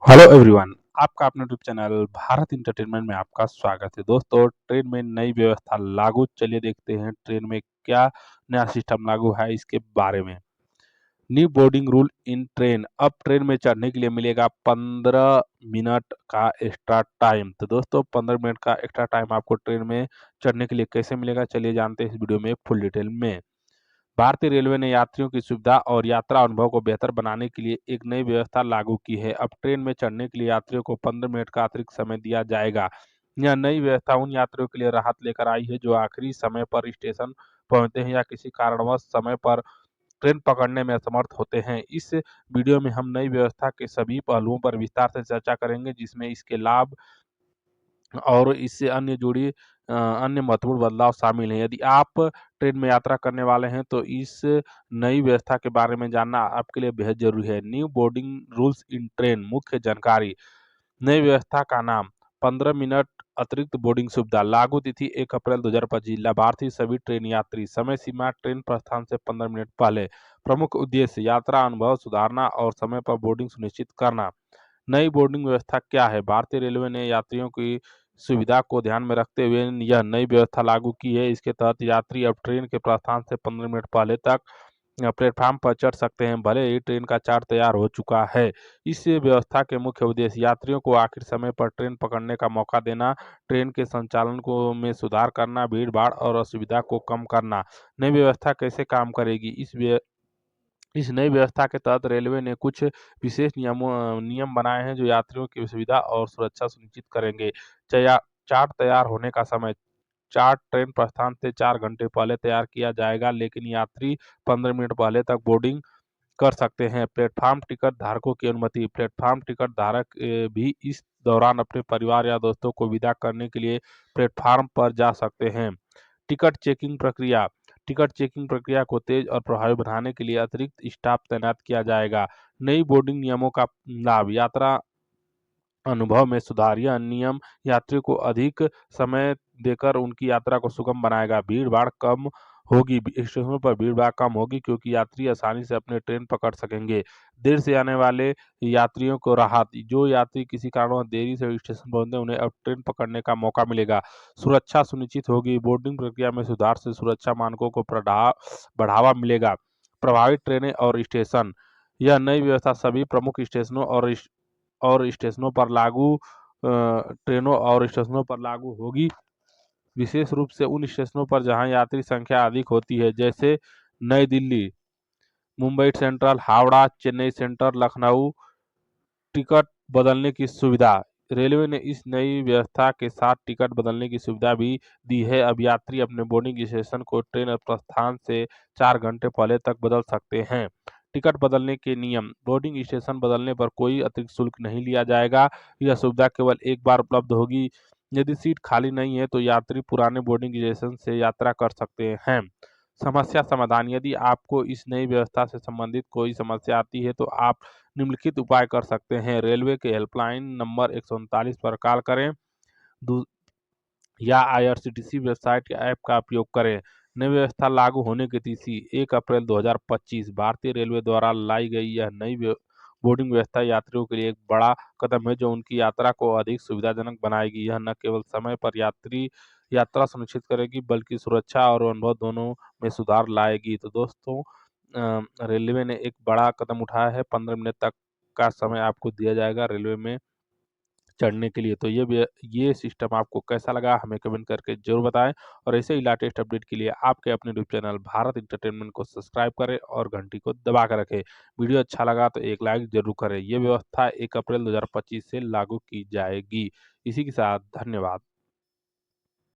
Hello everyone, आपका अपने YouTube channel Bharat entertainment में आपका स्वागत है। दोस्तों, ट्रेन में नई व्यवस्था लागू, चलिए देखते हैं ट्रेन में क्या नया सिस्टम लागू है इसके बारे में। New boarding rule in train. अब ट्रेन में चढ़ने के लिए मिलेगा 15 मिनट का एक्स्ट्रा टाइम। तो दोस्तों, 15 मिनट का एक्स्ट्रा टाइम आपको ट्रेन में चढ़ने के लिए कैसे मिलेगा, चलिए जानते हैं इस वीडियो में फुल डिटेल में। भारतीय रेलवे ने यात्रियों की सुविधा और यात्रा अनुभव को बेहतर बनाने के लिए एक नई व्यवस्था लागू की है। अब ट्रेन में चढ़ने के लिए यात्रियों को 15 मिनट का अतिरिक्त समय दिया जाएगा। यह नई व्यवस्था उन यात्रियों के लिए राहत लेकर आई है जो आखिरी समय पर स्टेशन पहुंचते हैं या किसी कारणवश समय पर ट्रेन पकड़ने में असमर्थ होते हैं। इस वीडियो में हम नई व्यवस्था के सभी पहलुओं पर विस्तार से चर्चा करेंगे, जिसमें इसके लाभ और इससे अन्य महत्वपूर्ण बदलाव शामिल हैं। यदि आप ट्रेन में यात्रा करने वाले हैं तो इस नई व्यवस्था के बारे में जानना आपके लिए बेहद ज़रूरी है। New boarding rules in train. मुख्य जानकारी। नई व्यवस्था का नाम 15 मिनट अतिरिक्त बोर्डिंग सुविधा। लागू तिथि 1 अप्रैल 2025। लाभार्थी सभी ट्रेन यात्री। समय सीमा ट्रेन प्रस्थान से 15 मिनट पहले। प्रमुख उद्देश्य यात्रा अनुभव सुधारना और समय पर बोर्डिंग सुनिश्चित करना। नई बोर्डिंग व्यवस्था क्या है? भारतीय रेलवे ने यात्रियों की सुविधा को ध्यान में रखते हुए यह नई व्यवस्था लागू की है। इसके तहत यात्री अब ट्रेन के प्रस्थान से 15 मिनट पहले तक प्लेटफार्म पर चढ़ सकते हैं, भले ही ट्रेन का चार्ट तैयार हो चुका है। इस व्यवस्था के मुख्य उद्देश्य यात्रियों को आखिर समय पर ट्रेन पकड़ने का मौका देना, ट्रेन के संचालन को में सुधार करना, भीड़-भाड़ और असुविधा को कम करना। नई व्यवस्था कैसे काम करेगी? इस नई व्यवस्था के तहत रेलवे ने कुछ विशेष नियम बनाए हैं जो यात्रियों की सुविधा और सुरक्षा सुनिश्चित करेंगे। चया चार्ट तैयार होने का समय। चार्ट ट्रेन प्रस्थान से 4 घंटे पहले तैयार किया जाएगा, लेकिन यात्री 15 मिनट पहले तक बोर्डिंग कर सकते हैं। प्लेटफ़ॉर्म टिकट धारकों की अनुमति। प्लेटफ़ॉर्म टिकट धारक भी इस दौरान अपने परिवार या दोस्तों को विदा करने के लिए प्लेटफ़ॉर्म पर जा सकते हैं। टिकट चेकिंग प्रक्रिया। टिकट चेकिंग प्रक्रिया को तेज और प्रभावी बनाने के लिए अतिरिक्त स्टाफ तैनात किया जाएगा। नई बोर्डिंग नियमों का लाभ। यात्रा अनुभव में सुधार। यह नियम यात्रियों को अधिक समय देकर उनकी यात्रा को सुगम बनाएगा। भीड़-भाड़ कम होगी। स्टेशनों पर भीड़-भाड़ कम होगी क्योंकि यात्री आसानी से अपने ट्रेन पकड़ सकेंगे। देर से आने वाले यात्रियों को राहत। जो यात्री किसी कारणवश देरी से स्टेशन पहुंचते हैं, उन्हें अब ट्रेन पकड़ने का मौका मिलेगा। सुरक्षा सुनिश्चित होगी। बोर्डिंग प्रक्रिया में सुधार से सुरक्षा मानकों को बढ़ावा मिलेगा। प्रभावित ट्रेनें और स्टेशन। यह नई व्यवस्था सभी प्रमुख स्टेशनों और स्टेशनों पर ट्रेनों और स्टेशनों पर लागू होगी, विशेष रूप से उन स्टेशनों पर जहां यात्री संख्या अधिक होती है, जैसे नई Delhi, Mumbai central, Howrah, Chennai central, Lucknow. Ticket बदलने की सुविधा। रेलवे ने इस नई व्यवस्था के साथ टिकट बदलने की सुविधा भी दी है। अब यात्री अपने बोर्डिंग स्टेशन को ट्रेन प्रस्थान से 4 घंटे पहले तक बदल सकते हैं। टिकट बदलने के नियम। बोर्डिंग स्टेशन बदलने पर कोई अतिरिक्त शुल्क नहीं लिया जाएगा। यह सुविधा केवल एक बार उपलब्ध होगी। यदि सीट खाली नहीं है तो यात्री पुराने बोर्डिंग स्टेशन से यात्रा कर सकते हैं। समस्या समाधान। यदि आपको इस नई व्यवस्था से संबंधित कोई समस्या आती है तो आप निम्नलिखित उपाय कर सकते हैं। रेलवे के हेल्पलाइन नंबर 139 पर कॉल करें, दू या आईआरसीटीसी वेबसाइट या ऐप का उपयोग करें। नई व्यवस्था लागू होने की तिथि 1 अप्रैल 2025। भारतीय रेलवे द्वारा लाई गई यह नई बोर्डिंग व्यवस्था यात्रियों के लिए एक बड़ा कदम है जो उनकी यात्रा को अधिक सुविधाजनक बनाएगी। यह न केवल समय पर यात्रा सुनिश्चित करेगी, बल्कि सुरक्षा और अनुभव दोनों में सुधार लाएगी। तो दोस्तों, रेलवे ने एक बड़ा कदम उठाया है। 15 मिनट तक का समय आपको दिया जाएगा रेलवे में चढ़ने के लिए। तो ये सिस्टम आपको कैसा लगा, हमें कमेंट करके ज़रूर बताएँ और ऐसे ही लेटेस्ट अपडेट के लिए आपके अपने यूट्यूब चैनल भारत एंटरटेनमेंट को सब्सक्राइब करें और घंटी को दबा कर रखें। वीडियो अच्छा लगा तो एक लाइक ज़रूर करें। ये व्यवस्था 1 अप्रैल 2025 से लागू की जाएगी। इसी के साथ धन्यवाद।